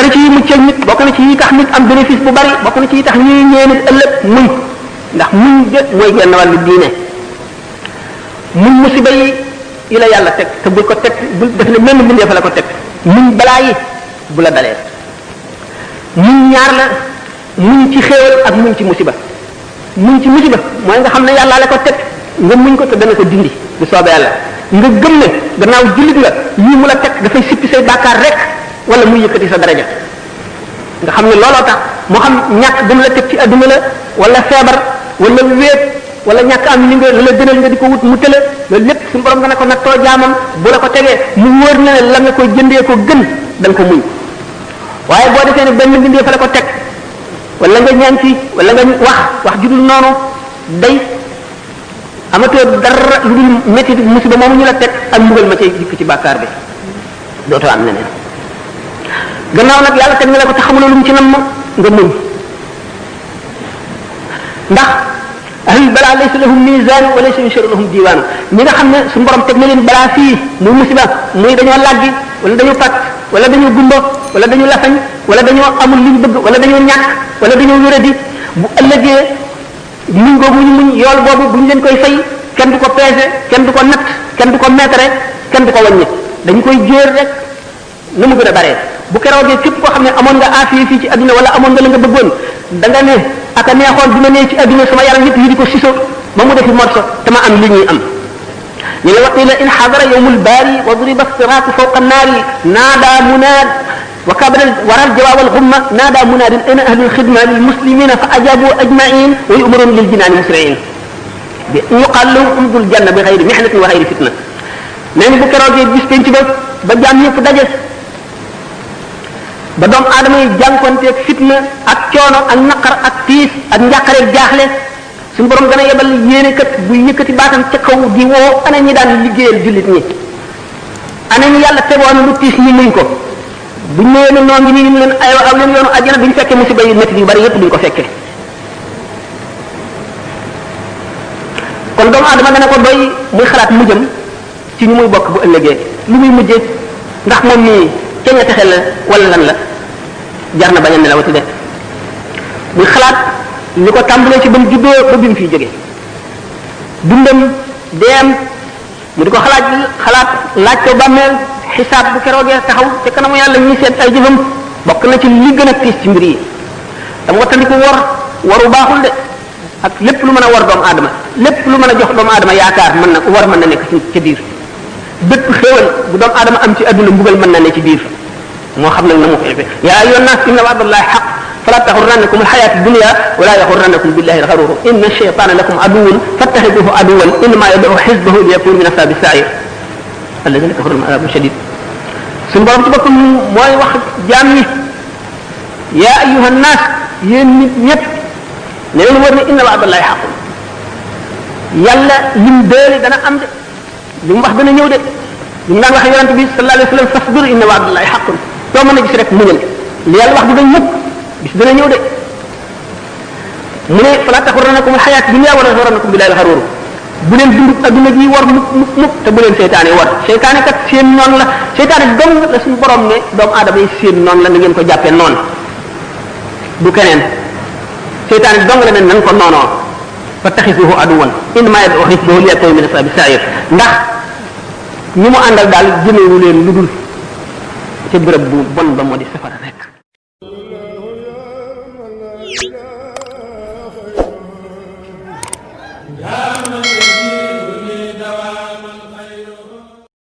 na ci yi muccal nit bokk na ci yi tax nit am bénéfice bu bari bokk na ci yi tax ñuy ñee nit ëllëg muñ ndax muñ de mooy genn wàllu diine muñ musiba yi la yàlla teg te bul ko teg bul def ne menn mbindeef la ko teg muñ balaa yi bu la dalee muñ ñaar la muñ ci xéewal ak muñ ci musiba muñ ci musiba mooy nga xam ne yàlla la ko teg nga muñ ko te dana ko dindi bu soobee yàlla nga gëm ne gannaaw jullit nga lii mu la teg dafay sippi say bàkkaar rek wala muy yëkkati sa daraja nga xam ne looloo tax moo xam ñàkk gëm la teg ci adduna la wala feebar wala wéet wala ñàkk am li nga la gënal nga di ko wut mu tële loolu lépp suñu borom nga ne ko nattoo jaamam bu la ko tegee mu wóor na ne la nga ko jëndee ko gën da nga ko muñ waaye boo defee ne benn mbindee fa la ko teg wala nga ñaan ci wala nga wax judul noonu day amatoo dara lu dul métti musiba moomu ñu la teg ak mbugal ma cay dikk ci bàkkaar bi dootoo am neneen gannaaw nag yàlla teg na la ko te xamuloo lu mu ci nam nga muñ ndax ahlul balaa laysa lahum mizan wa laysa yunsharu lahum diiwaan ñi nga xam ne suñu borom teg na leen balaa fii muy musiba muy dañoo làggi wala dañoo pàcc wala dañoo gumba wala dañoo lafañ wala dañoo amul li ñu bëgg wala dañoo ñàkk wala dañoo wéradi bu ëllëgee muñ googu ñu muñ yool boobu bu ñu leen koy fay kenn du ko peese kenn du ko natt kenn du ko mètre kenn du ko wàññi dañu koy jéer rek na mu gën a baree bu keroogee képp koo xam ne amoon nga aafiya fii ci adduna wala amoon nga la nga bëggoon da nga ne aka neexoon bi ma nee ci adduna sama yaram yëpp yi di ko siso ba mu defi morso te ma am li ñuy am ñu ne waqila in xadara yawmul baari wa duriba siraatu fawqa naari naada munaad wa kabara waral jawaab al xumma naada munaadin ana ahlul xidma lil muslimina fa ajabu ajmain wa yu'marun lil jinaani musri'in bi yuqal lahum umdul janna bi xayri mihnatin wa xayri fitna nee ni bu keroogee bis penc ba jaam yëpp daje ba doomu aadama yi jànkonteeg fitna ak coono ak naqar ak tiis ak njàqareeg jaaxle suñu borom dana yebal yéene kat bu yëkkati baatam ca kaw di woo ana ñi daan liggéeyal jullit ñi ana ñi yàlla tegoon lu tiis ñi muñ ko buñ ñëwee ne noo ngi nii ñu leen aywa aw leen yoonu àjjana duñ fekkee musiba yu métti yu bari yëpp duñ ko fekkee kon doomu aadama dana ko doy muy xalaat mujjam ci ñu muy bokk bu ëllëgee lu muy mujjee ndax moom mii ca ña texe la wala lan la jar na bañ a nelawati de muy xalaat li ko tàmbalee ci ba mu juddoo ba bi mu fiy jógee dundam deem mu di ko xalaat laaj ko bàmmeel xisaab bu keroogee taxaw te kanamu yàlla ñuy seet ay jëfam bokk na ci li gën a tiis ci mbir yi dama wattandiku waru baaxul de ak lépp lu mën a war doomu aadama lépp lu mën a jox doomu aadama yaakaar mën na nekk ci biir bépp xéewal bu doomu aadama am ci adduna mbugal mën na ne ci biir moo xam nag na mu ko defee yaa ayyuhan naas inna wa'dallahi haqq fala taxurrannakum alxayaatu dunya wala yaxurrannakum billahi alxaruur inna shaytaana lakum aduwwun fattaxiduhu aduwwan innamaa yad'u xisbahu liyakunu min ashaabi sa'iir alladina kafaru lahum adaabun shadiid suñu borom ci boppam mooy wax jaam ñi yaa ayyuhan naas yéen nit ñëpp ne leen war ne inna wa'dallahi haqq yàlla lim déeli dana am de li mu wax dana ñëw de li mu daan wax yonente bi sallallahu alayhi wa sallam fasbir inna wa'dallahi haqqun soo mën a gis rek muñal li yàlla wax du dañ mukk bis dana ñëw de mu ne fala taxurrannakum alxayaat dunya wala yaxurrannakum billahi alxaruur bu leen dund adduna ji war mukk te bu leen seytaane war seytaane kat seen noonu la seytaane dong la suñu borom ne doomu aadama yi seen noonu la na ngeen ko jàppee noonu du keneen seytaane dong la ne nan ko noonoo fattaxisuhu aduwan innamaa yad'u xisbahu liyakunu min ashaabi sa'iir ndax ñi mu àndal daal jëmewu leen lu dul ca bërëb bu bon ba moo di safara rek